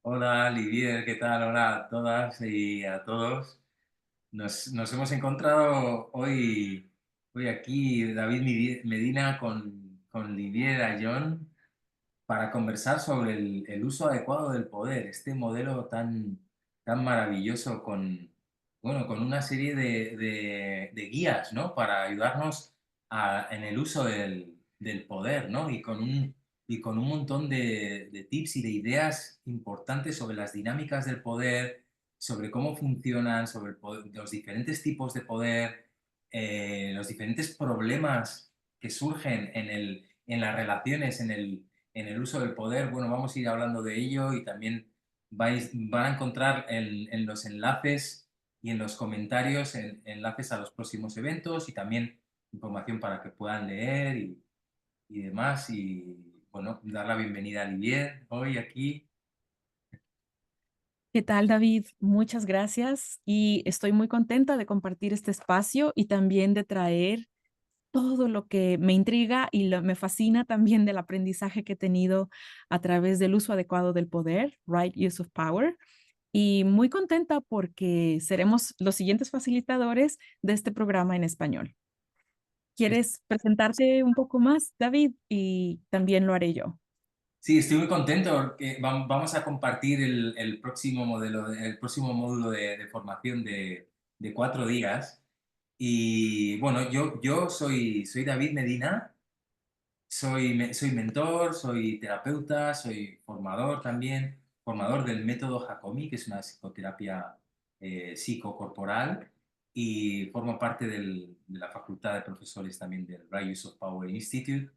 Hola, Livier, ¿qué tal? Hola a todas y a todos. Nos hemos encontrado hoy aquí, David Medina, con Livier Ayón, para conversar sobre el uso adecuado del poder, este modelo tan maravilloso con una serie de guías, ¿no? Para ayudarnos en el uso del poder, ¿no? Y con un montón de tips y de ideas importantes sobre las dinámicas del poder, sobre cómo funcionan, sobre los diferentes tipos de poder, los diferentes problemas que surgen en las relaciones, en el uso del poder. Bueno, vamos a ir hablando de ello y también van a encontrar en los enlaces y en los comentarios enlaces a los próximos eventos y también información para que puedan leer y demás. Y bueno, dar la bienvenida a Olivier hoy aquí. ¿Qué tal, David? Muchas gracias y estoy muy contenta de compartir este espacio y también de traer todo lo que me intriga y me fascina también del aprendizaje que he tenido a través del uso adecuado del poder, right use of power. Y muy contenta porque seremos los siguientes facilitadores de este programa en español. ¿Quieres presentarte un poco más, David? Y también lo haré yo. Sí, estoy muy contento porque vamos a compartir el próximo el próximo módulo de formación de 4 días. Y bueno, yo soy David Medina. Soy mentor, soy terapeuta, soy formador también, formador del método Hakomi, que es una psicoterapia psicocorporal, y formo parte de la facultad de profesores también del Right Use of Power Institute,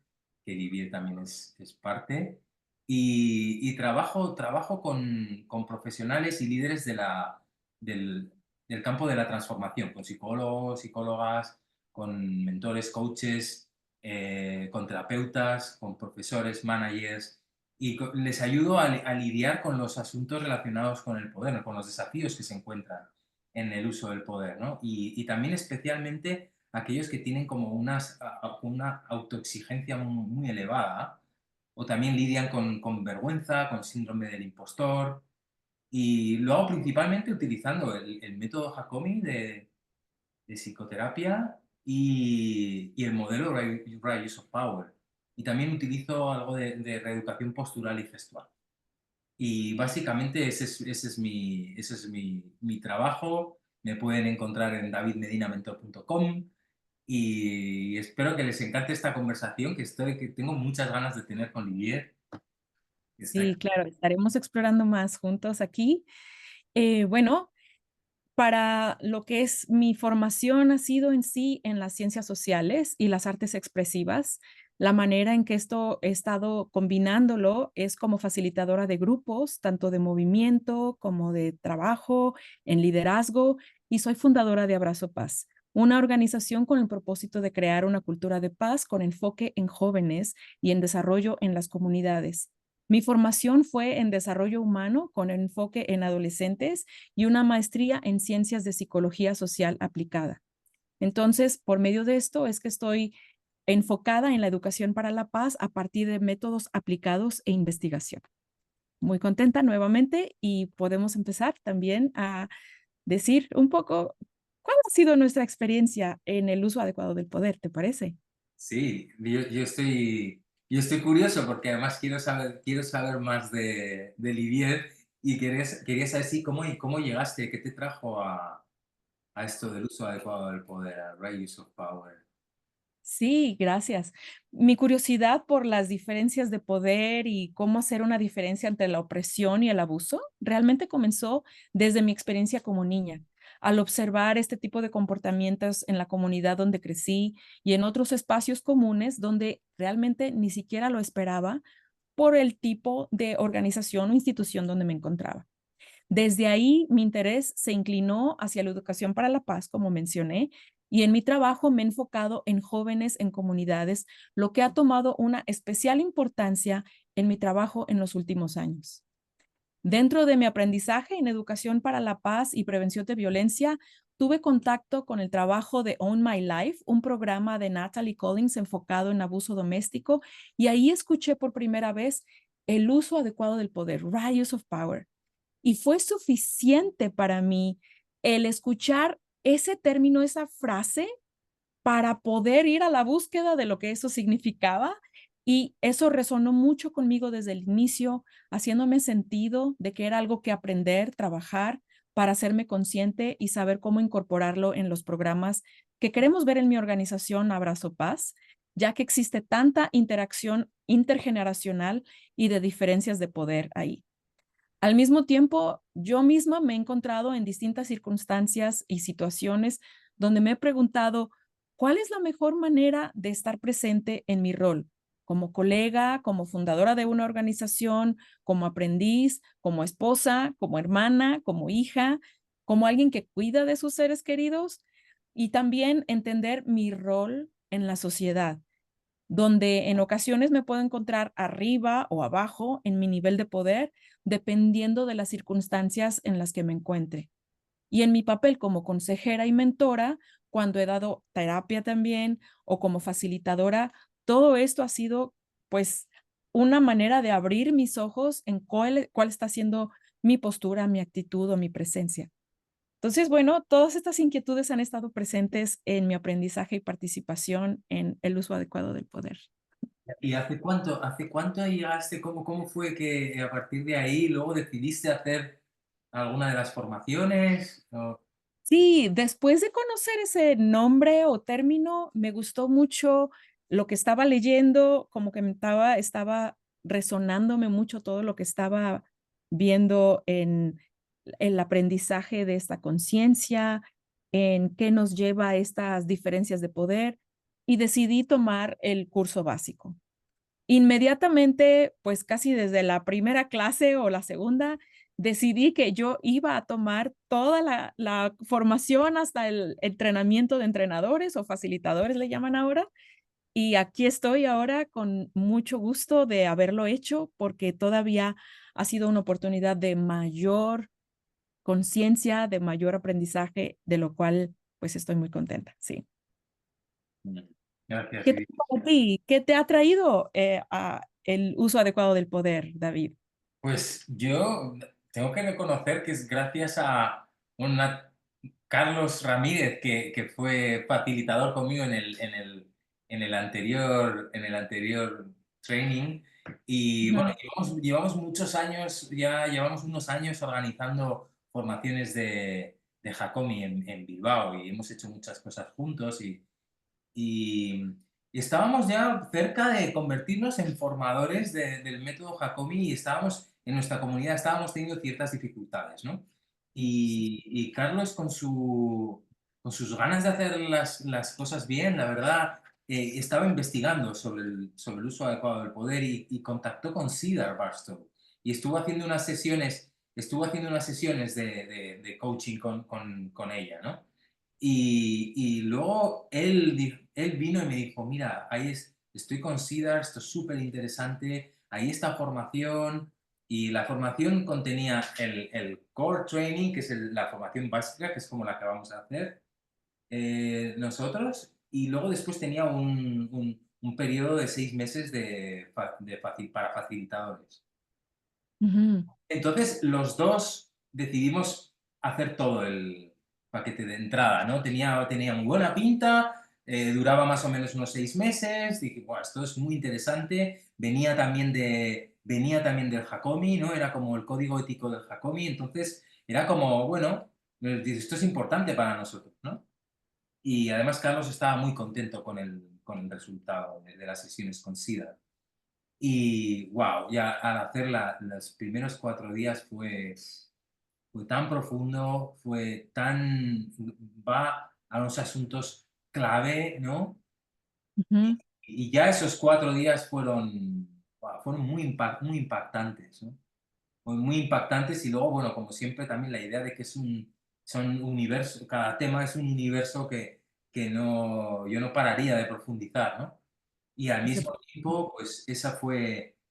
que Didier también es parte, y trabajo con profesionales y líderes del, del campo de la transformación, con psicólogos, psicólogas, con mentores, coaches, con terapeutas, con profesores, managers, y les ayudo a lidiar con los asuntos relacionados con el poder, ¿no? Con los desafíos que se encuentran en el uso del poder, ¿no? Y también especialmente aquellos que tienen como una autoexigencia muy elevada, o también lidian con vergüenza, con síndrome del impostor, y lo hago principalmente utilizando el método Hakomi de psicoterapia y el modelo Right Use of Power. Y también utilizo algo de reeducación postural y gestual. Y básicamente ese es mi trabajo. Me pueden encontrar en davidmedinamentor.com y espero que les encante esta conversación que tengo muchas ganas de tener con Livier, que está Sí, aquí. claro, estaremos explorando más juntos aquí. Bueno, para lo que es mi formación ha sido en sí en las ciencias sociales y las artes expresivas. La manera en que esto he estado combinándolo es como facilitadora de grupos, tanto de movimiento como de trabajo, en liderazgo, y soy fundadora de Abrazo Paz, una organización con el propósito de crear una cultura de paz con enfoque en jóvenes y en desarrollo en las comunidades. Mi formación fue en desarrollo humano con enfoque en adolescentes y una maestría en ciencias de psicología social aplicada. Entonces, por medio de esto es que estoy enfocada en la educación para la paz a partir de métodos aplicados e investigación. Muy contenta nuevamente y podemos empezar también a decir un poco cuál ha sido nuestra experiencia en el uso adecuado del poder, ¿te parece? Sí, yo estoy curioso porque además quiero saber más de Livier y quería saber sí, cómo llegaste, qué te trajo a esto del uso adecuado del poder, al right use of power. Sí, gracias. Mi curiosidad por las diferencias de poder y cómo hacer una diferencia entre la opresión y el abuso realmente comenzó desde mi experiencia como niña. Al observar este tipo de comportamientos en la comunidad donde crecí y en otros espacios comunes donde realmente ni siquiera lo esperaba por el tipo de organización o institución donde me encontraba. Desde ahí, mi interés se inclinó hacia la educación para la paz, como mencioné, y en mi trabajo me he enfocado en jóvenes en comunidades, lo que ha tomado una especial importancia en mi trabajo en los últimos años. Dentro de mi aprendizaje en educación para la paz y prevención de violencia, tuve contacto con el trabajo de Own My Life, un programa de Natalie Collins enfocado en abuso doméstico, y ahí escuché por primera vez el uso adecuado del poder, right use of power. Y fue suficiente para mí el escuchar ese término, esa frase, para poder ir a la búsqueda de lo que eso significaba, y eso resonó mucho conmigo desde el inicio, haciéndome sentido de que era algo que aprender, trabajar, para hacerme consciente y saber cómo incorporarlo en los programas que queremos ver en mi organización Abrazo Paz, ya que existe tanta interacción intergeneracional y de diferencias de poder ahí. Al mismo tiempo, yo misma me he encontrado en distintas circunstancias y situaciones donde me he preguntado, ¿cuál es la mejor manera de estar presente en mi rol? Como colega, como fundadora de una organización, como aprendiz, como esposa, como hermana, como hija, como alguien que cuida de sus seres queridos, y también entender mi rol en la sociedad, donde en ocasiones me puedo encontrar arriba o abajo en mi nivel de poder, dependiendo de las circunstancias en las que me encuentre. Y en mi papel como consejera y mentora, cuando he dado terapia también o como facilitadora, todo esto ha sido, pues, una manera de abrir mis ojos en cuál está siendo mi postura, mi actitud o mi presencia. Entonces, bueno, todas estas inquietudes han estado presentes en mi aprendizaje y participación en el uso adecuado del poder. ¿Y hace cuánto llegaste? Cómo fue que a partir de ahí luego decidiste hacer alguna de las formaciones? Sí, después de conocer ese nombre o término, me gustó mucho lo que estaba leyendo, como que estaba resonándome mucho todo lo que estaba viendo en el aprendizaje de esta conciencia, en qué nos lleva a estas diferencias de poder, y decidí tomar el curso básico. Inmediatamente, pues casi desde la primera clase o la segunda, decidí que yo iba a tomar toda la formación hasta el entrenamiento de entrenadores o facilitadores, le llaman ahora. Y aquí estoy ahora con mucho gusto de haberlo hecho porque todavía ha sido una oportunidad de mayor conciencia, de mayor aprendizaje, de lo cual pues estoy muy contenta. Sí. Mm, gracias, ¿Qué tal Vivi. para ti? ¿Qué te ha traído el uso adecuado del poder, David? Pues yo tengo que reconocer que es gracias a una Carlos Ramírez, que fue facilitador conmigo en el anterior training. Y bueno, Ujú, llevamos muchos años, ya llevamos unos años organizando formaciones de Hakomi en Bilbao y hemos hecho muchas cosas juntos y estábamos ya cerca de convertirnos en formadores del método Hakomi y estábamos en nuestra comunidad, estábamos teniendo ciertas dificultades, ¿no? Y Carlos con sus ganas de hacer las cosas bien, la verdad, estaba investigando sobre el uso adecuado del poder y contactó con Cedar Barstow y estuvo haciendo unas sesiones de coaching con ella, ¿no? Y luego él vino y me dijo, mira, estoy con CIDAR, esto es súper interesante, ahí está formación, y la formación contenía el core training, que es la formación básica, que es como la que vamos a hacer nosotros, y luego después tenía un periodo de 6 meses para facilitadores. ujú, Entonces, los dos decidimos hacer todo el paquete de entrada, ¿no? Tenía muy buena pinta, duraba más o menos unos 6 meses, dije, "Buah, esto es muy interesante, venía también del Hakomi, ¿no? Era como el código ético del Hakomi, entonces era como, bueno, esto es importante para nosotros, ¿no? Y además Carlos estaba muy contento con el resultado de las sesiones con SIDA. Y wow, ya al hacer los primeros 4 días fue tan profundo, va a los asuntos clave, ¿no? ujú. Y ya esos 4 días fueron muy impactantes, ¿no? Muy impactantes y luego, bueno, como siempre, también la idea de que son universo, cada tema es un universo que yo no pararía de profundizar, ¿no? Y al Ese- mismo tiempo, pues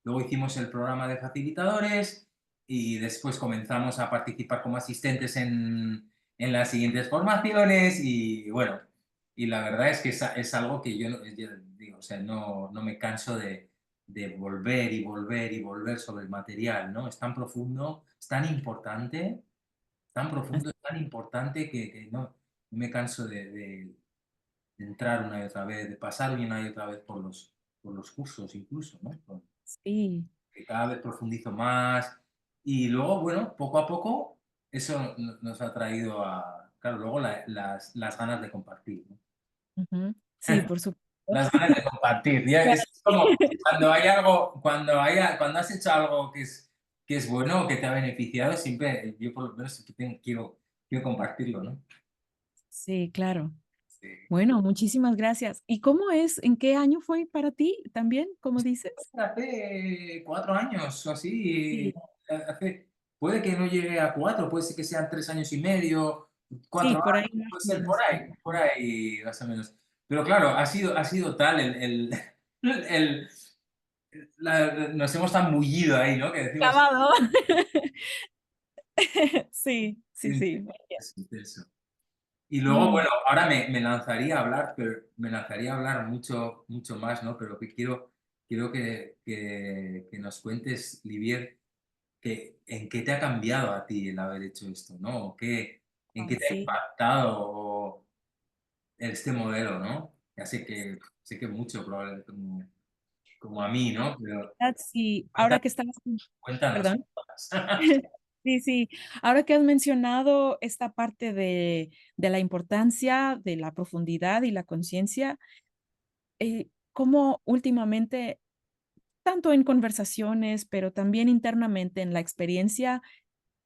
luego hicimos el programa de facilitadores y después comenzamos a participar como asistentes en las siguientes formaciones y bueno, y la verdad es que es algo que yo digo, o sea, no me canso de volver y volver y volver sobre el material, ¿no? Es tan profundo, es tan importante, tan As profundo, es tan importante que no me canso de entrar una y otra vez, de pasar una y otra vez por los cursos incluso, ¿no? sí, Que cada vez profundizo más y luego, bueno, poco a poco eso nos ha traído a, claro, luego las ganas de compartir, ¿no? ujú. Sí, por supuesto. Las ganas de compartir. Ya Claro. es como cuando hay algo, cuando has hecho algo que es bueno o que te ha beneficiado, siempre, yo por lo menos siempre quiero compartirlo, ¿no? Sí, claro. Sí. Bueno, muchísimas gracias. ¿Y cómo es? ¿En qué año fue para ti también, como dices? Hace 4 años o así, Sí, hace, puede que no llegue a 4, puede ser que sean 3 años y medio, sí, 4 por ahí años, más puede o ser menos. Sí. por ahí más o menos. Pero claro, ha sido tal el nos hemos tambullido ahí, ¿no? Que decimos, Clavado. Sí, sí, es sí. intenso. Y luego, Mm, bueno, ahora me lanzaría a hablar, pero me lanzaría a hablar mucho, mucho más, ¿no? Pero que quiero que nos cuentes, Livier, ¿en qué te ha cambiado a ti el haber hecho esto, ¿no? ¿En qué te ha sí. impactado este modelo, ¿no? Ya sé que mucho, probablemente como a mí, ¿no? Pero Sí, ahora cuéntanos, que estabas cuéntanos. perdón. Sí, sí. Ahora que has mencionado esta parte de la importancia, de la profundidad y la conciencia, ¿cómo últimamente, tanto en conversaciones, pero también internamente en la experiencia,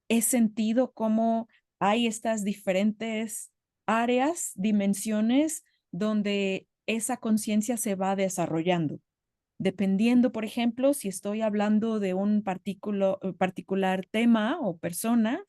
he sentido cómo hay estas diferentes áreas, dimensiones donde esa conciencia se va desarrollando? Dependiendo, por ejemplo, si estoy hablando de un particular tema o persona,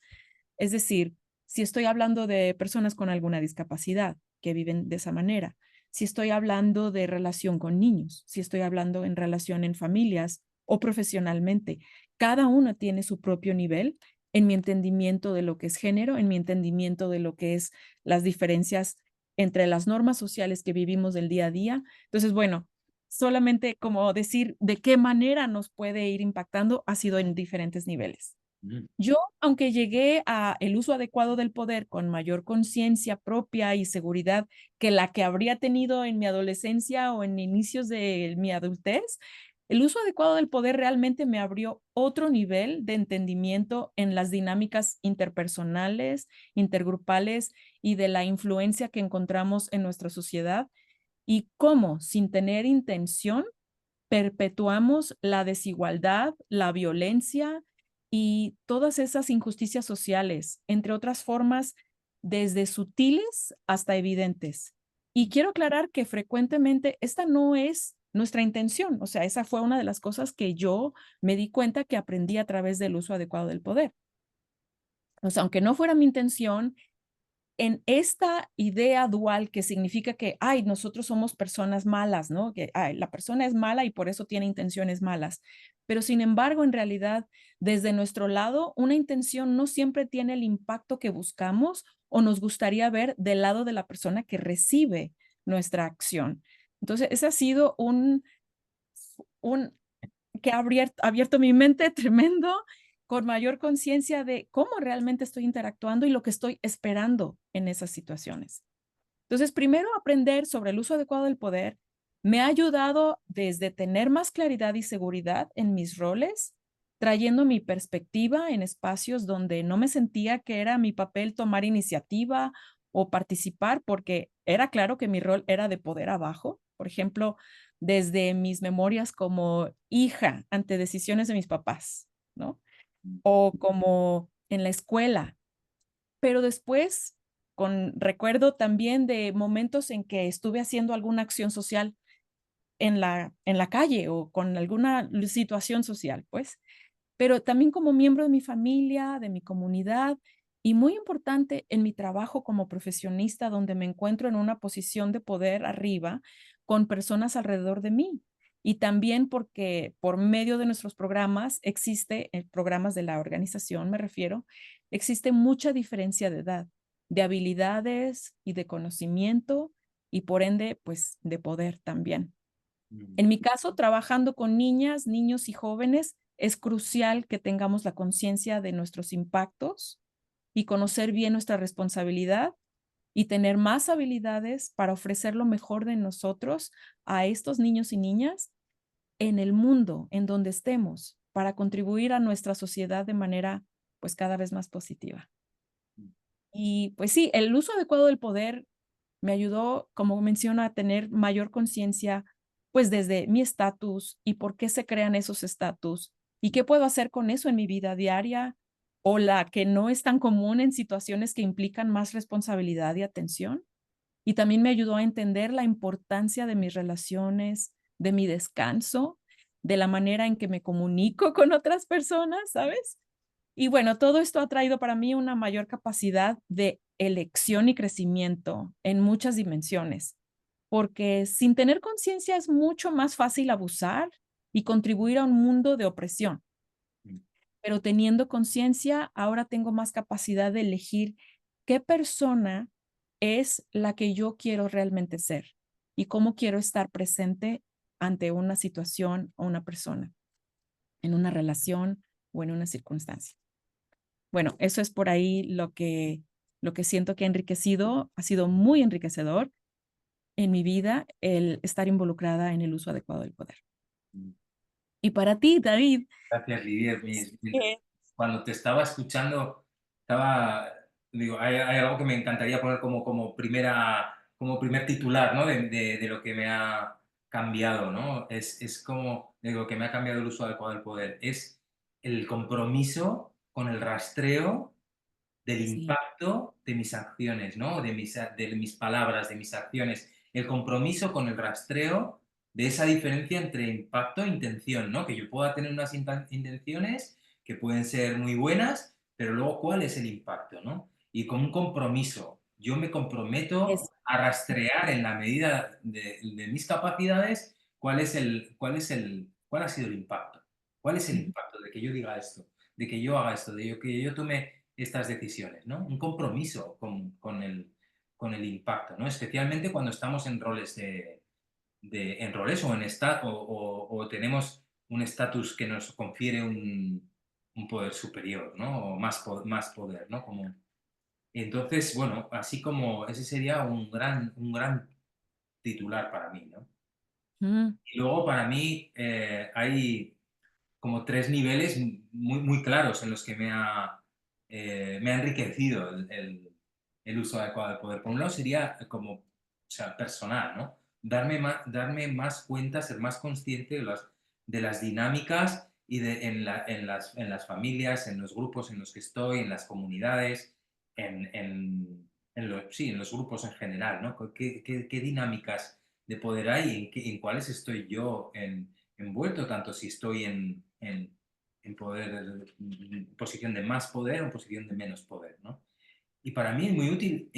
es decir, si estoy hablando de personas con alguna discapacidad que viven de esa manera, si estoy hablando de relación con niños, si estoy hablando en relación en familias o profesionalmente, cada uno tiene su propio nivel en mi entendimiento de lo que es género, en mi entendimiento de lo que es las diferencias entre las normas sociales que vivimos del día a día. Entonces, bueno, solamente como decir de qué manera nos puede ir impactando ha sido en diferentes niveles. Mm, Yo, aunque llegué a el uso adecuado del poder con mayor conciencia propia y seguridad que la que habría tenido en mi adolescencia o en inicios de mi adultez, el uso adecuado del poder realmente me abrió otro nivel de entendimiento en las dinámicas interpersonales, intergrupales y de la influencia que encontramos en nuestra sociedad y cómo, sin tener intención, perpetuamos la desigualdad, la violencia y todas esas injusticias sociales, entre otras formas, desde sutiles hasta evidentes. Y quiero aclarar que frecuentemente esta no es nuestra intención, o sea, esa fue una de las cosas que yo me di cuenta que aprendí a través del uso adecuado del poder. O sea, aunque no fuera mi intención, en esta idea dual que significa que, ay, nosotros somos personas malas, ¿no? Que ay, la persona es mala y por eso tiene intenciones malas. Pero sin embargo, en realidad, desde nuestro lado, una intención no siempre tiene el impacto que buscamos o nos gustaría ver del lado de la persona que recibe nuestra acción. Entonces, ese ha sido un que ha abierto mi mente tremendo, con mayor conciencia de cómo realmente estoy interactuando y lo que estoy esperando en esas situaciones. Entonces, primero aprender sobre el uso adecuado del poder me ha ayudado desde tener más claridad y seguridad en mis roles, trayendo mi perspectiva en espacios donde no me sentía que era mi papel tomar iniciativa o participar, porque era claro que mi rol era de poder abajo. Por ejemplo, desde mis memorias como hija ante decisiones de mis papás, ¿no? O como en la escuela, pero después, recuerdo también de momentos en que estuve haciendo alguna acción social en la calle o con alguna situación social, pues, pero también como miembro de mi familia, de mi comunidad y muy importante en mi trabajo como profesionista, donde me encuentro en una posición de poder arriba con personas alrededor de mí. Y también porque por medio de nuestros programas existe, programas de la organización me refiero, existe mucha diferencia de edad, de habilidades y de conocimiento y por ende, pues de poder también. mm, En mi caso, trabajando con niñas, niños y jóvenes, es crucial que tengamos la conciencia de nuestros impactos y conocer bien nuestra responsabilidad y tener más habilidades para ofrecer lo mejor de nosotros a estos niños y niñas en el mundo en donde estemos, para contribuir a nuestra sociedad de manera, pues, cada vez más positiva. mm, Y, pues sí, el uso adecuado del poder me ayudó, como menciono, a tener mayor conciencia, pues, desde mi estatus y por qué se crean esos estatus, y qué puedo hacer con eso en mi vida diaria, o la que no es tan común en situaciones que implican más responsabilidad y atención. Y también me ayudó a entender la importancia de mis relaciones, de mi descanso, de la manera en que me comunico con otras personas, ¿sabes? Y bueno, todo esto ha traído para mí una mayor capacidad de elección y crecimiento en muchas dimensiones, porque sin tener conciencia es mucho más fácil abusar y contribuir a un mundo de opresión. mm, Pero teniendo conciencia, ahora tengo más capacidad de elegir qué persona es la que yo quiero realmente ser y cómo quiero estar presente ante una situación o una persona, en una relación o en una circunstancia. Bueno, eso es por ahí lo que siento que ha enriquecido, ha sido muy enriquecedor en mi vida el estar involucrada en el uso adecuado del poder. mm. Y para ti, David, Gracias, Lidia. ¿qué? Cuando te estaba escuchando, estaba, digo, hay algo que me encantaría poner como primer titular, ¿no? De lo que me ha cambiado, ¿no? Es como, digo, que me ha cambiado el uso adecuado del poder. Es el compromiso con el rastreo del Sí, impacto de mis acciones, ¿no? De mis palabras, de mis acciones. El compromiso con el rastreo de esa diferencia entre impacto e intención, ¿no? Que yo pueda tener unas intenciones que pueden ser muy buenas, pero luego cuál es el impacto, ¿no? Y con un compromiso. Yo me comprometo es, a rastrear en la medida de mis capacidades cuál ha sido el impacto. ¿Cuál es el ujú, impacto de que yo diga esto, de que yo haga esto, que yo tome estas decisiones, ¿no? Un compromiso con el impacto, ¿no? Especialmente cuando estamos en roles en roles o o tenemos un estatus que nos confiere un poder superior, ¿no? O más poder, ¿no? Entonces, bueno, así como ese sería un gran titular para mí, ¿no? ujú, Y luego para mí hay como tres niveles muy claros en los que me ha enriquecido el uso adecuado del poder. Por un lado sería como, o sea, personal, ¿no? Darme más cuenta, ser más consciente de las dinámicas y en las familias, en los grupos en los que estoy, en las comunidades, sí, en los grupos en general, ¿no? ¿Qué dinámicas de poder hay? ¿En cuáles estoy yo envuelto, tanto si estoy en posición de más poder o en posición de menos poder, ¿no? Y para mí es muy útil,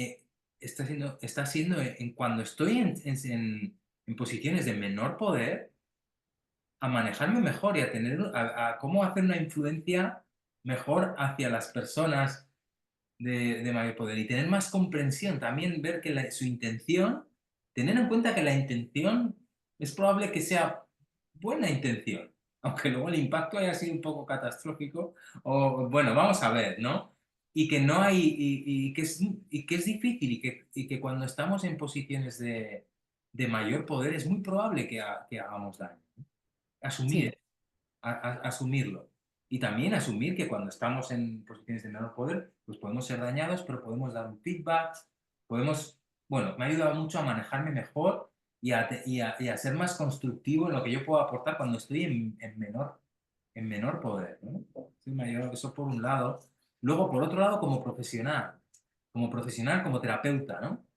está siendo cuando estoy en posiciones de menor poder, a manejarme mejor y a a cómo hacer una influencia mejor hacia las personas de mayor poder y tener más comprensión, también ver que su intención, tener en cuenta que la intención es probable que sea buena intención, aunque luego el impacto haya sido un poco catastrófico, o bueno, vamos a ver, ¿no? Y que no hay, y que es difícil y que cuando estamos en posiciones de mayor poder es muy probable que hagamos daño. sí, Asumir asumirlo. Y también asumir que cuando estamos en posiciones de menor poder, pues podemos ser dañados, pero podemos dar un feedback, bueno, me ha ayudado mucho a manejarme mejor y a ser más constructivo en lo que yo puedo aportar cuando estoy en menor poder, ¿no? Sí, me ha ayudado eso por un lado. Luego, por otro lado, como profesional, como terapeuta, ¿no?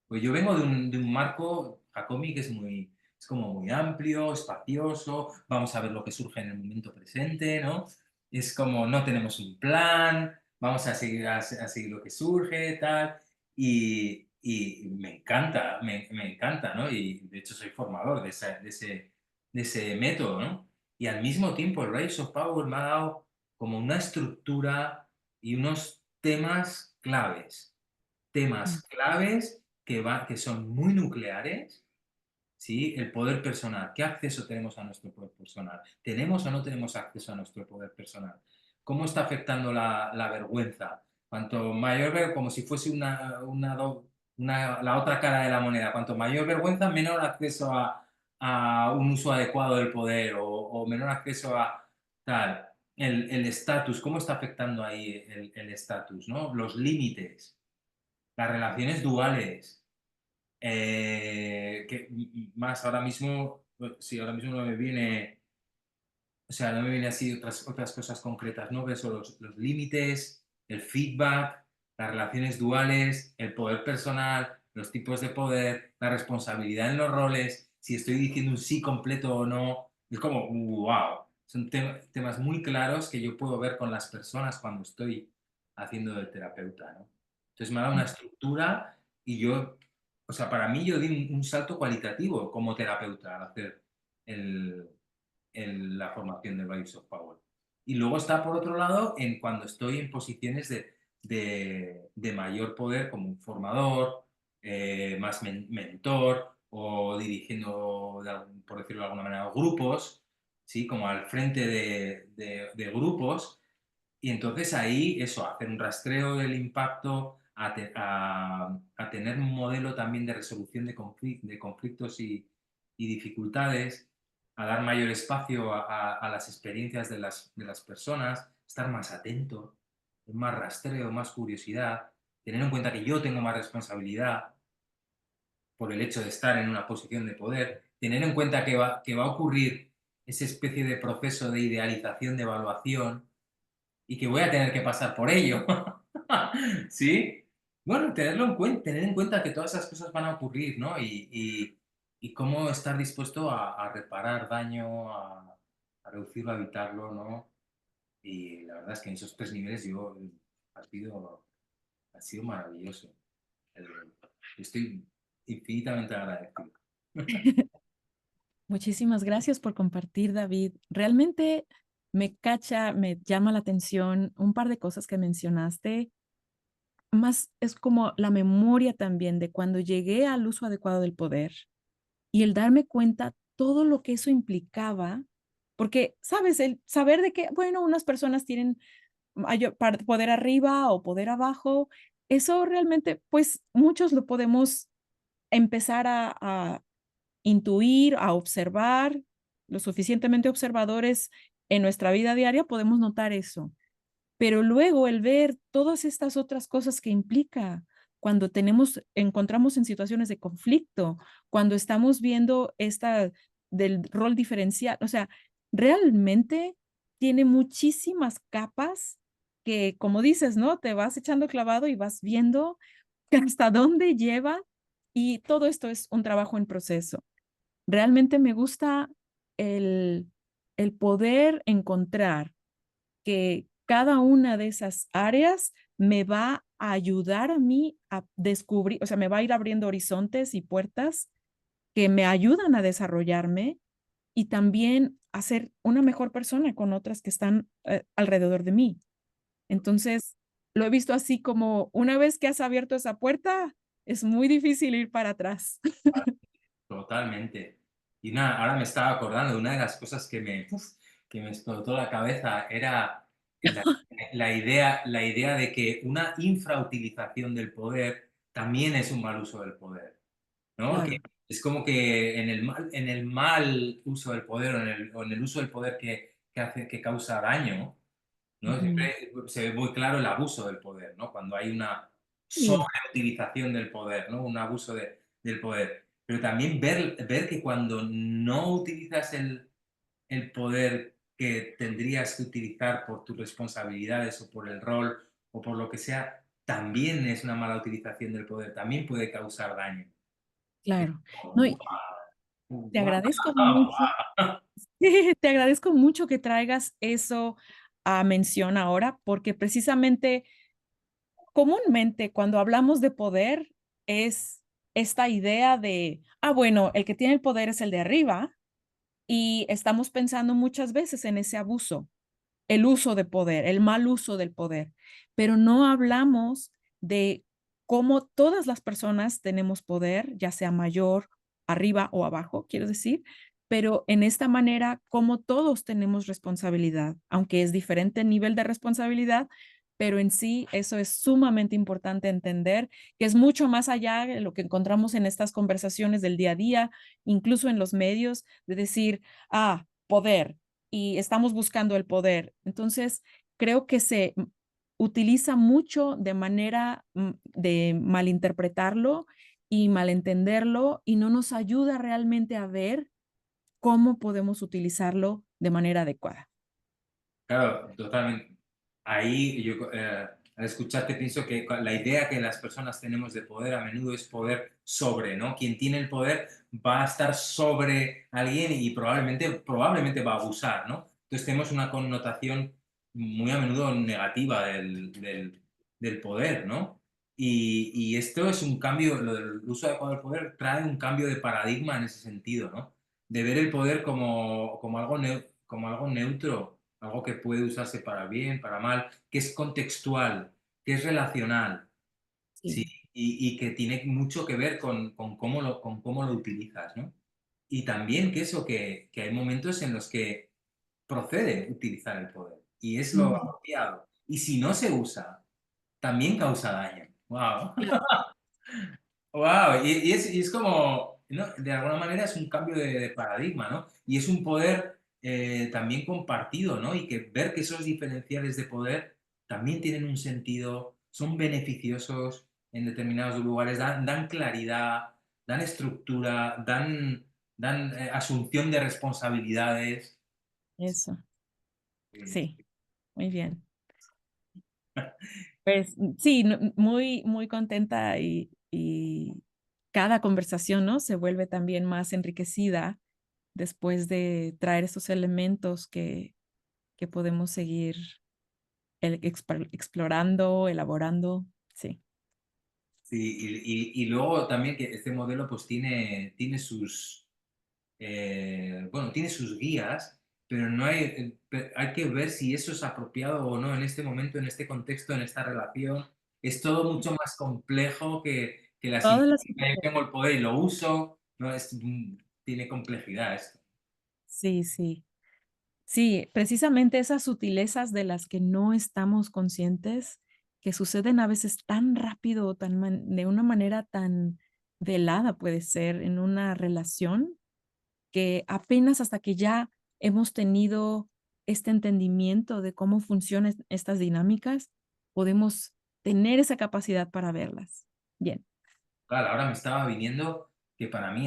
Pues yo vengo de un marco, Jacomi, que es como muy amplio, espacioso, vamos a ver lo que surge en el momento presente, ¿no? Es como no tenemos un plan, vamos a seguir, a seguir lo que surge, tal, y me encanta, me encanta, ¿no? Y de hecho soy formador de ese método, ¿no? Y al mismo tiempo el Rise of Power me ha dado como una estructura y unos mm, temas claves que son muy nucleares, ¿sí? El poder personal. ¿Qué acceso tenemos a nuestro poder personal? ¿Tenemos o no tenemos acceso a nuestro poder personal? ¿Cómo está afectando la vergüenza? Cuanto mayor, como si fuese la otra cara de la moneda, cuanto mayor vergüenza, menor acceso a un uso adecuado del poder o menor acceso a tal. El estatus, ¿cómo está afectando ahí el estatus, ¿no? Los límites, las relaciones duales, más ahora mismo, sí, ahora mismo no me viene, o sea, no me viene así otras cosas concretas, ¿no? Pero son los límites, el feedback, las relaciones duales, el poder personal, los tipos de poder, la responsabilidad en los roles, si estoy diciendo un sí completo o no. Es como, wow, son temas muy claros que yo puedo ver con las personas cuando estoy haciendo de terapeuta, ¿no? Entonces me ha dado una estructura y yo, o sea, para mí yo di un salto cualitativo como terapeuta al hacer el, la formación de Values of Power. Y luego está, por otro lado, en cuando estoy en posiciones de mayor poder como un formador, más mentor o dirigiendo, por decirlo de alguna manera, grupos, ¿sí? Como al frente de grupos. Y entonces ahí, eso, hacer un rastreo del impacto, a tener un modelo también de resolución de conflictos y dificultades, a dar mayor espacio a las experiencias de las personas, estar más atento, más rastreo, más curiosidad, tener en cuenta que yo tengo más responsabilidad por el hecho de estar en una posición de poder, tener en cuenta que va a ocurrir esa especie de proceso de idealización, de evaluación, y que voy a tener que pasar por ello. ¿Sí? Bueno, tenerlo en cuenta, tener en cuenta que todas esas cosas van a ocurrir, ¿no? Y cómo estar dispuesto a reparar daño, a reducirlo, a evitarlo, ¿no? Y la verdad es que en esos tres niveles ha sido, ha sido maravilloso. El- Estoy infinitamente agradecido. Muchísimas gracias por compartir, David. Realmente me llama la atención un par de cosas que mencionaste. Más es como la memoria también de cuando llegué al uso adecuado del poder y el darme cuenta todo lo que eso implicaba, porque, sabes, el saber de que, bueno, unas personas tienen poder arriba o poder abajo, eso realmente, pues muchos lo podemos empezar a intuir, a observar, lo suficientemente observadores en nuestra vida diaria, podemos notar eso. Pero luego el ver todas estas otras cosas que implica cuando encontramos en situaciones de conflicto, cuando estamos viendo esta del rol diferencial, o sea, realmente tiene muchísimas capas que, como dices, ¿no? Te vas echando clavado y vas viendo hasta dónde lleva y todo esto es un trabajo en proceso. Realmente me gusta el, el poder encontrar que cada una de esas áreas me va a ayudar a mí a descubrir, o sea, me va a ir abriendo horizontes y puertas que me ayudan a desarrollarme y también a ser una mejor persona con otras que están alrededor de mí. Entonces, lo he visto así como una vez que has abierto esa puerta, es muy difícil ir para atrás. Totalmente. Y nada, ahora me estaba acordando de una de las cosas que me explotó la cabeza, era la, la idea de que una infrautilización del poder también es un mal uso del poder, ¿no? Que Claro. es como que en el mal uso del poder o en el uso del poder que causa daño, ¿no? Ujú. Siempre se ve muy claro el abuso del poder, ¿no? Cuando hay una Sí, sobreutilización del poder, ¿no? Un abuso del poder. Pero también ver que cuando no utilizas el poder que tendrías que utilizar por tus responsabilidades o por el rol o por lo que sea, también es una mala utilización del poder, también puede causar daño. claro. No, Guau, y te guau, agradezco mucho. Te agradezco mucho que traigas eso a mención ahora, porque precisamente, comúnmente, cuando hablamos de poder, es esta idea de, bueno, el que tiene el poder es el de arriba, y estamos pensando muchas veces en ese abuso, el uso de poder, el mal uso del poder, pero no hablamos de cómo todas las personas tenemos poder, ya sea mayor arriba o abajo, quiero decir, pero en esta manera, como todos tenemos responsabilidad, aunque es diferente el nivel de responsabilidad, pero en sí eso es sumamente importante entender, que es mucho más allá de lo que encontramos en estas conversaciones del día a día, incluso en los medios, de decir, poder, y estamos buscando el poder. Entonces, creo que se utiliza mucho de manera de malinterpretarlo y malentenderlo y no nos ayuda realmente a ver cómo podemos utilizarlo de manera adecuada. Claro, totalmente. Ahí yo, al escucharte pienso que la idea que las personas tenemos de poder a menudo es poder sobre, ¿no? Quien tiene el poder va a estar sobre alguien y probablemente va a abusar, ¿no? Entonces tenemos una connotación muy a menudo negativa del poder, ¿no? Y esto es un cambio, lo del uso adecuado del poder trae un cambio de paradigma en ese sentido, ¿no? De ver el poder como algo neutro, algo que puede usarse para bien, para mal, que es contextual, que es relacional, ¿sí? Sí, Y que tiene mucho que ver con cómo lo utilizas, ¿no? Y también que eso, que hay momentos en los que procede utilizar el poder y es lo ujú, apropiado. Y si no se usa, también causa daño. ¡Wow! claro, Wow, y es como, ¿no? De alguna manera es un cambio de paradigma, ¿no? Y es un poder también compartido, ¿no? Y que ver que esos diferenciales de poder también tienen un sentido, son beneficiosos en determinados lugares, dan claridad, dan estructura, dan asunción de responsabilidades. eso, Eh, sí, muy bien. Pues sí, muy, muy contenta y cada conversación, ¿no? Se vuelve también más enriquecida después de traer esos elementos que podemos seguir explorando, elaborando. Sí, sí, y luego también que este modelo pues tiene bueno, tiene sus guías, pero no hay, hay que ver si eso es apropiado o no en este momento, en este contexto, en esta relación. Es todo mucho más complejo que la todas simple, las yo tengo el poder y lo uso, no es, tiene complejidad esto. sí, sí. Sí, precisamente esas sutilezas de las que no estamos conscientes, que suceden a veces tan rápido o de una manera tan velada puede ser en una relación, que apenas hasta que ya hemos tenido este entendimiento de cómo funcionan estas dinámicas, podemos tener esa capacidad para verlas. Bien. Claro, ahora me estaba viniendo que para mí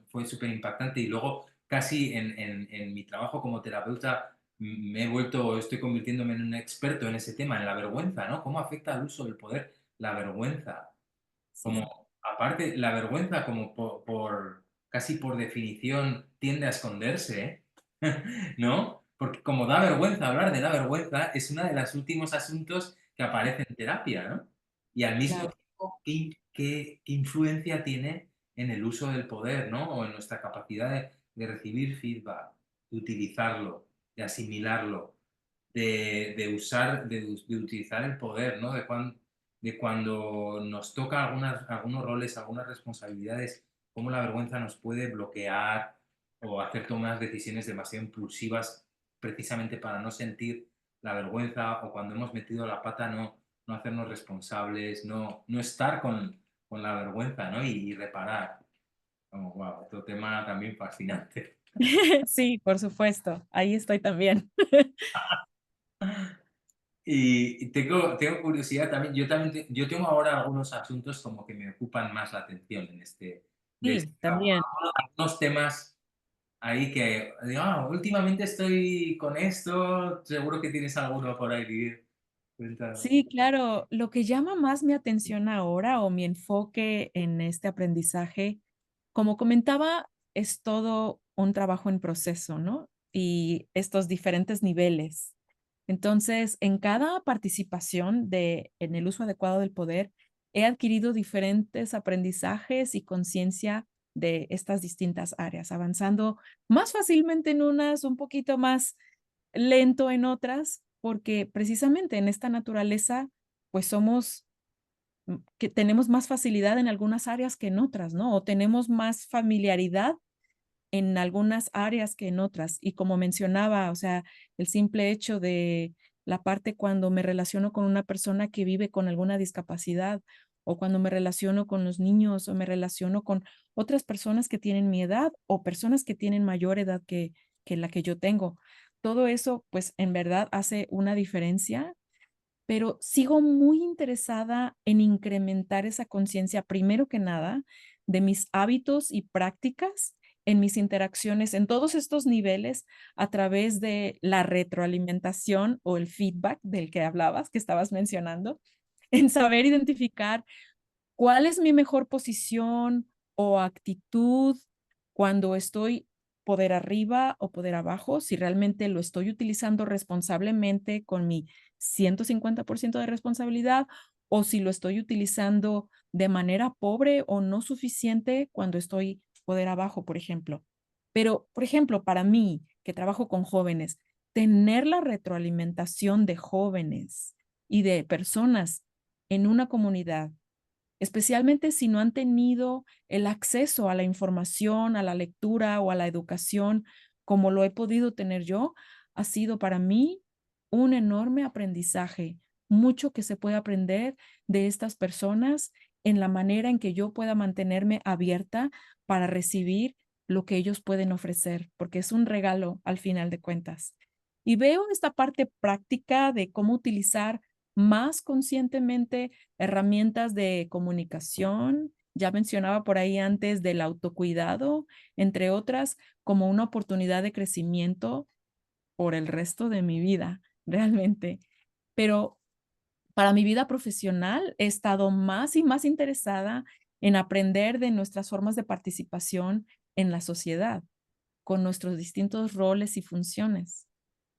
fue súper impactante y luego casi en mi trabajo como terapeuta estoy convirtiéndome en un experto en ese tema, en la vergüenza, ¿no? ¿Cómo afecta al uso del poder la vergüenza? Sí, sí, Como, aparte, la vergüenza como casi por definición tiende a esconderse, ¿no? Porque como da vergüenza hablar de la vergüenza, es uno de los últimos asuntos que aparece en terapia, ¿no? Y al mismo claro. tiempo, ¿qué influencia tiene en el uso del poder, ¿no? O en nuestra capacidad de recibir feedback, de utilizarlo, de asimilarlo, de utilizar el poder, ¿no? De cuando nos toca algunos roles, algunas responsabilidades, cómo la vergüenza nos puede bloquear o hacer tomar decisiones demasiado impulsivas precisamente para no sentir la vergüenza o cuando hemos metido la pata no hacernos responsables, no estar con la vergüenza, ¿no? Y reparar. Como, wow, otro tema también fascinante. Sí, por supuesto. Ahí estoy también. Y tengo curiosidad también, yo tengo ahora algunos asuntos como que me ocupan más la atención de este Sí, también. algunos temas ahí que, digo, últimamente estoy con esto, seguro que tienes alguno por ahí, Lidia. Cuéntame. Sí, claro. Lo que llama más mi atención ahora o mi enfoque en este aprendizaje, como comentaba, es todo un trabajo en proceso, ¿no? Y estos diferentes niveles. Entonces, en cada participación en el uso adecuado del poder, he adquirido diferentes aprendizajes y conciencia de estas distintas áreas, avanzando más fácilmente en unas, un poquito más lento en otras, porque precisamente en esta naturaleza, pues somos que tenemos más facilidad en algunas áreas que en otras, ¿no? O tenemos más familiaridad en algunas áreas que en otras. Y como mencionaba, o sea, el simple hecho de la parte cuando me relaciono con una persona que vive con alguna discapacidad, o cuando me relaciono con los niños, o me relaciono con otras personas que tienen mi edad, o personas que tienen mayor edad que la que yo tengo. Todo eso, pues, en verdad hace una diferencia, pero sigo muy interesada en incrementar esa conciencia, primero que nada, de mis hábitos y prácticas en mis interacciones en todos estos niveles a través de la retroalimentación o el feedback del que hablabas, que estabas mencionando, en saber identificar ¿cuál es mi mejor posición o actitud cuando estoy poder arriba o poder abajo? Si realmente lo estoy utilizando responsablemente con mi 150% de responsabilidad o si lo estoy utilizando de manera pobre o no suficiente cuando estoy poder abajo, por ejemplo. Pero, por ejemplo, para mí, que trabajo con jóvenes, tener la retroalimentación de jóvenes y de personas en una comunidad especialmente si no han tenido el acceso a la información, a la lectura o a la educación como lo he podido tener yo, ha sido para mí un enorme aprendizaje, mucho que se puede aprender de estas personas en la manera en que yo pueda mantenerme abierta para recibir lo que ellos pueden ofrecer, porque es un regalo al final de cuentas. Y veo esta parte práctica de cómo utilizar más conscientemente herramientas de comunicación, ya mencionaba por ahí antes del autocuidado, entre otras, como una oportunidad de crecimiento por el resto de mi vida, realmente. Pero para mi vida profesional he estado más y más interesada en aprender de nuestras formas de participación en la sociedad, con nuestros distintos roles y funciones,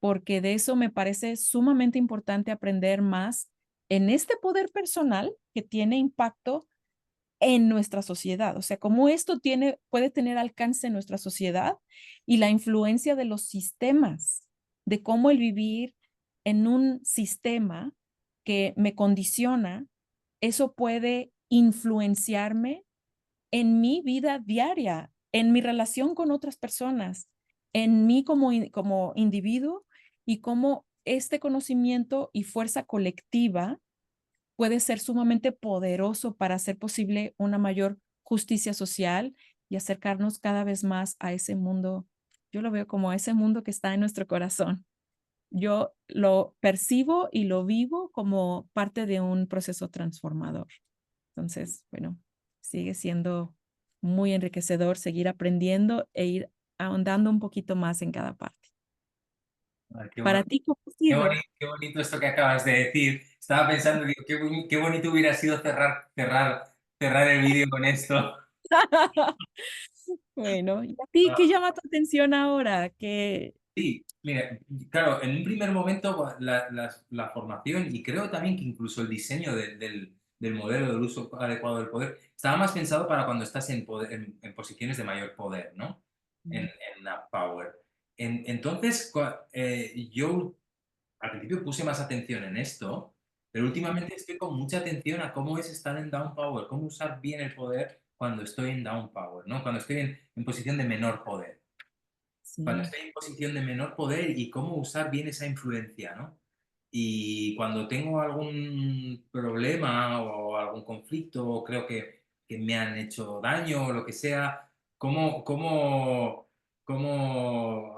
porque de eso me parece sumamente importante aprender más en este poder personal que tiene impacto en nuestra sociedad, o sea, cómo esto puede tener alcance en nuestra sociedad y la influencia de los sistemas, de cómo el vivir en un sistema que me condiciona, eso puede influenciarme en mi vida diaria, en mi relación con otras personas, en mí como individuo y cómo este conocimiento y fuerza colectiva puede ser sumamente poderoso para hacer posible una mayor justicia social y acercarnos cada vez más a ese mundo. Yo lo veo como ese mundo que está en nuestro corazón. Yo lo percibo y lo vivo como parte de un proceso transformador. Entonces, bueno, sigue siendo muy enriquecedor seguir aprendiendo e ir ahondando un poquito más en cada parte. Ay, Para ti, ¿cómo ha sido? qué bonito esto que acabas de decir. Estaba pensando, digo, qué bonito hubiera sido cerrar el vídeo con esto. Bueno, ¿y a ti qué llama tu atención ahora? Sí, mira, claro, en un primer momento la formación y creo también que incluso el diseño del modelo del uso adecuado del poder estaba más pensado para cuando estás en posiciones de mayor poder, ¿no? En, Mm, en la power. Entonces, yo al principio puse más atención en esto, pero mm, últimamente estoy con mucha atención a cómo es estar en down power, cómo usar bien el poder cuando estoy en down power, ¿no? Cuando estoy en posición de menor poder, cuando sí, estoy en posición de menor poder y cómo usar bien esa influencia, ¿no? Y cuando tengo algún problema o algún conflicto o creo que me han hecho daño o lo que sea, cómo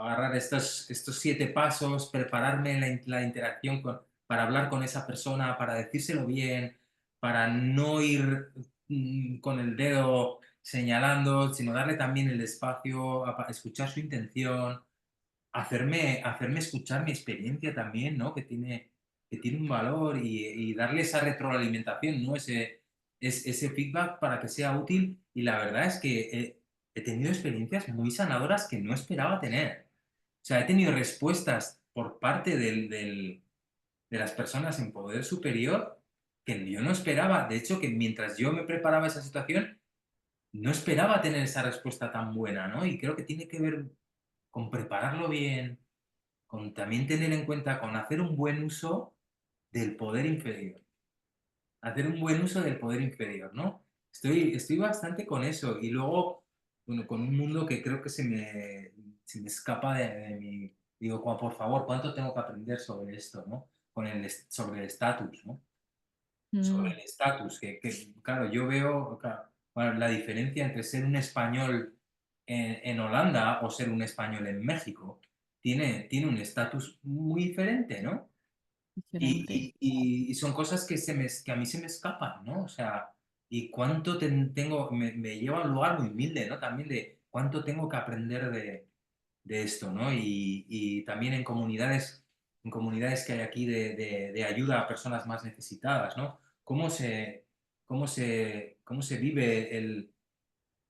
agarrar estos 7 pasos, prepararme la interacción para hablar con esa persona, para decírselo bien, para no ir con el dedo señalando, sino darle también el espacio a escuchar su intención, hacerme escuchar mi experiencia también, ¿no? Que tiene un valor y darle esa retroalimentación, ¿no? Ese feedback para que sea útil. Y la verdad es que he tenido experiencias muy sanadoras que no esperaba tener. O sea, he tenido respuestas por parte de las personas en poder superior que yo no esperaba. De hecho, que mientras yo me preparaba esa situación, no esperaba tener esa respuesta tan buena, ¿no? Y creo que tiene que ver con prepararlo bien, con también tener en cuenta, con hacer un buen uso del poder inferior. hacer un buen uso del poder inferior, ¿no? Estoy bastante con eso. Y luego, bueno, con un mundo que creo que se me escapa de mi... Digo, por favor, ¿cuánto tengo que aprender sobre esto, ¿no? Sobre el estatus, ¿no? Sobre Mm, el estatus, claro, yo veo bueno, la diferencia entre ser un español en Holanda o ser un español en México. Tiene un estatus muy diferente, ¿no? diferente. Y son cosas que a mí se me escapan, ¿no? O sea, y cuánto tengo, me lleva a un lugar muy humilde, ¿no? También de cuánto tengo que aprender de esto, ¿no? Y también en comunidades que hay aquí de ayuda a personas más necesitadas, ¿no? ¿Cómo se vive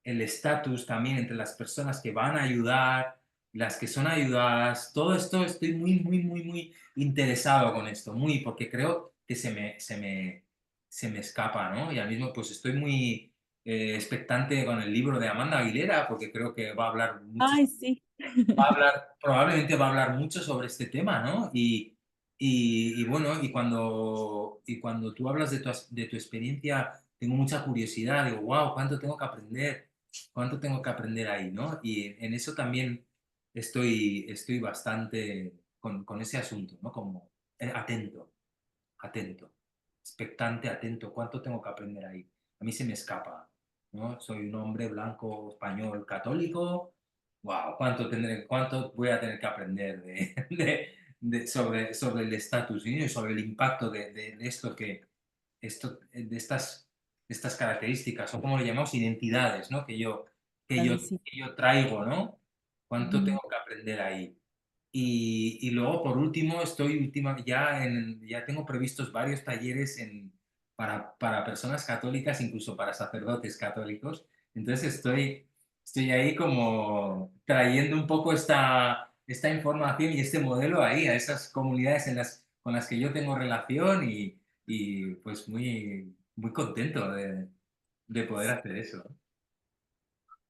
el estatus también entre las personas que van a ayudar, las que son ayudadas? Todo esto estoy muy, muy, muy, muy interesado con esto, muy, porque creo que se me escapa, ¿no? Y al mismo, pues estoy muy expectante con el libro de Amanda Aguilera, porque creo que va a hablar mucho Ay, sí. probablemente va a hablar mucho sobre este tema, ¿no? Y bueno, y cuando tú hablas de tu experiencia, tengo mucha curiosidad, digo, wow, cuánto tengo que aprender ahí, ¿no? Y en eso también estoy bastante con ese asunto, ¿no? Como atento, atento, expectante, atento, cuánto tengo que aprender ahí. A mí se me escapa, ¿no? Soy un hombre blanco, español, católico. Wow, cuánto voy a tener que aprender sobre el estatus, ¿no? Y sobre el impacto de estas características, o como le llamamos, identidades, ¿no? Que yo, Sí. que yo traigo, ¿no? Cuánto Ujú. tengo que aprender ahí. Y luego, por último, ya tengo previstos varios talleres para personas católicas, incluso para sacerdotes católicos. Entonces estoy ahí como trayendo un poco esta información y este modelo ahí a esas comunidades con las que yo tengo relación y pues muy, muy contento de poder hacer eso.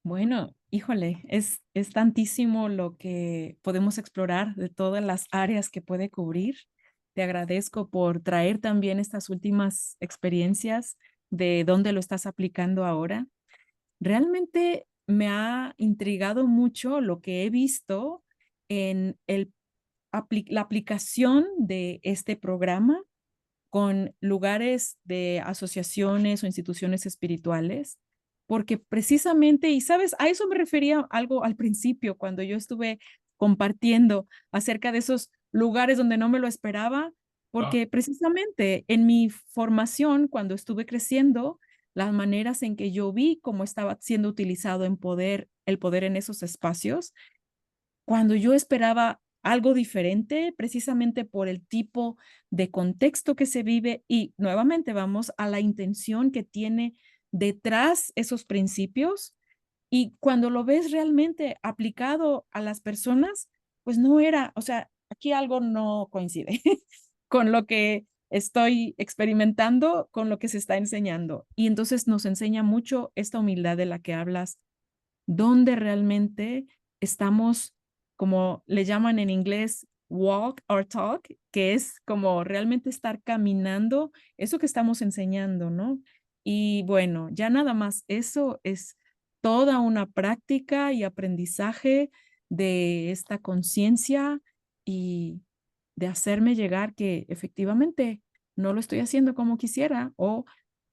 Bueno, híjole, es tantísimo lo que podemos explorar de todas las áreas que puede cubrir. Te agradezco por traer también estas últimas experiencias de dónde lo estás aplicando ahora. Realmente me ha intrigado mucho lo que he visto en la aplicación de este programa con lugares de asociaciones o instituciones espirituales, porque precisamente, y sabes, a eso me refería algo al principio, cuando yo estuve compartiendo acerca de esos lugares donde no me lo esperaba, Ah, porque precisamente en mi formación, cuando estuve creciendo, las maneras en que yo vi cómo estaba siendo utilizado el poder en esos espacios, cuando yo esperaba algo diferente, precisamente por el tipo de contexto que se vive y nuevamente vamos a la intención que tiene detrás esos principios y cuando lo ves realmente aplicado a las personas, pues no era, o sea, aquí algo no coincide con lo que estoy experimentando, con lo que se está enseñando. Y entonces nos enseña mucho esta humildad de la que hablas donde realmente estamos, como le llaman en inglés, walk or talk, que es como realmente estar caminando eso que estamos enseñando, ¿no? Y bueno, ya nada más, eso es toda una práctica y aprendizaje de esta conciencia y de hacerme llegar que efectivamente no lo estoy haciendo como quisiera o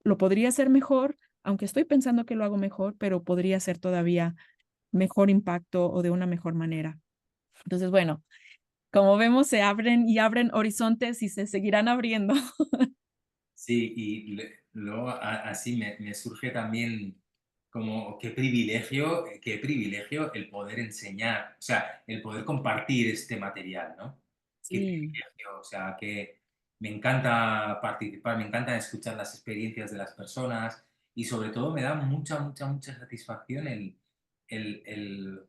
lo podría hacer mejor, aunque estoy pensando que lo hago mejor, pero podría ser todavía mejor impacto o de una mejor manera. Entonces, bueno, como vemos, se abren y abren horizontes y se seguirán abriendo. sí, y luego así me surge también como qué privilegio el poder enseñar, o sea, el poder compartir este material, ¿no? Qué Sí, privilegio, o sea, que me encanta participar, me encanta escuchar las experiencias de las personas y sobre todo me da mucha, mucha, mucha satisfacción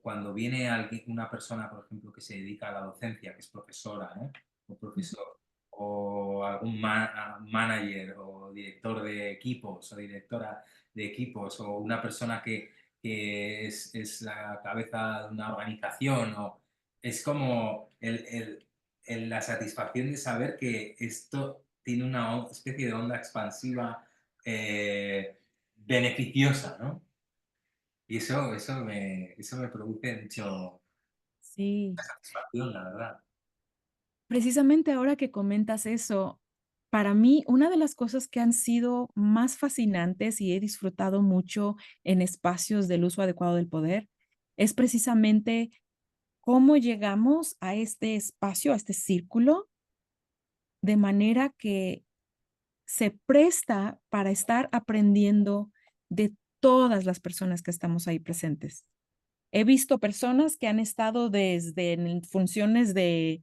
cuando viene una persona, por ejemplo, que se dedica a la docencia, que es profesora, ¿no? O profesor o algún manager o director de equipos o directora de equipos o una persona que es la cabeza de una organización es como la satisfacción de saber que esto tiene una especie de onda expansiva beneficiosa, ¿no? Y eso me produce Sí. mucha satisfacción, la verdad. Precisamente ahora que comentas eso, para mí una de las cosas que han sido más fascinantes y he disfrutado mucho en espacios del uso adecuado del poder es precisamente cómo llegamos a este espacio, a este círculo, de manera que se presta para estar aprendiendo de todas las personas que estamos ahí presentes. He visto personas que han estado desde en funciones de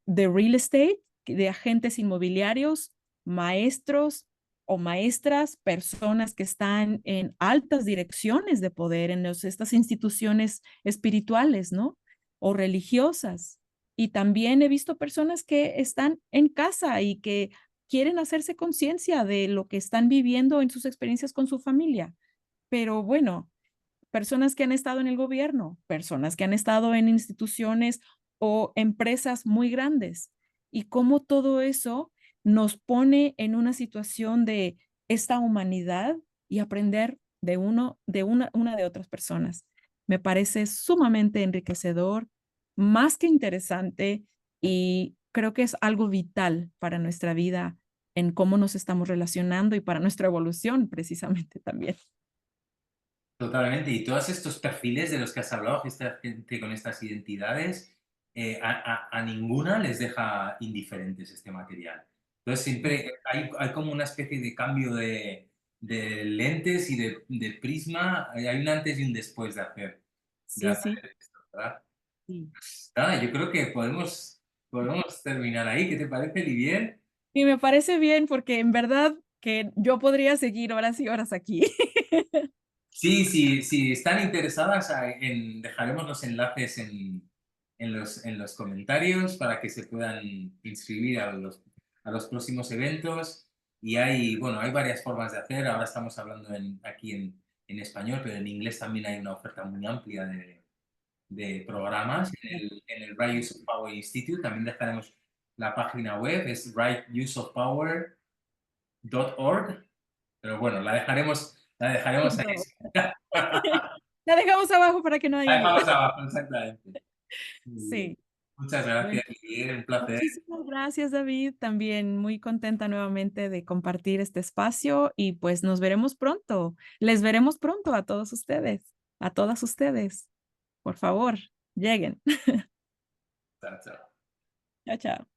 real estate, de agentes inmobiliarios, maestros o maestras, personas que están en altas direcciones de poder en estas instituciones espirituales, ¿no? O religiosas. Y también he visto personas que están en casa y que quieren hacerse conciencia de lo que están viviendo en sus experiencias con su familia. Pero bueno, personas que han estado en el gobierno, personas que han estado en instituciones o empresas muy grandes, y cómo todo eso nos pone en una situación de esta humanidad y aprender de una de otras personas. Me parece sumamente enriquecedor, más que interesante, y creo que es algo vital para nuestra vida en cómo nos estamos relacionando y para nuestra evolución precisamente también. Totalmente. Y todos estos perfiles de los que has hablado, esta gente con estas identidades, a ninguna les deja indiferentes este material. Entonces siempre hay como una especie de cambio de lentes y de prisma. Hay un antes y un después de Sí, sí. hacer esto, ¿verdad? Sí. Nada, yo creo que podemos terminar ahí. ¿Qué te parece, Livier? Y me parece bien porque en verdad que yo podría seguir horas y horas aquí. Sí, sí, si están interesadas, dejaremos los enlaces en los comentarios para que se puedan inscribir a los próximos eventos. Y bueno, hay varias formas de hacer. Ahora estamos hablando aquí en español, pero en inglés también hay una oferta muy amplia de programas en el Right Use of Power Institute. También dejaremos la página web, es rightuseofpower.org. Pero bueno, la dejaremos ahí. Punto. La dejamos abajo para que no La haya duda. dejamos abajo, exactamente. Muy bien. Sí, Muchas bueno, gracias, Miguel, un placer. muchísimas gracias, David. También muy contenta nuevamente de compartir este espacio y pues nos veremos pronto. Les veremos pronto a todos ustedes, a todas ustedes. Por favor, lleguen. Chao, chao. Chao, chao.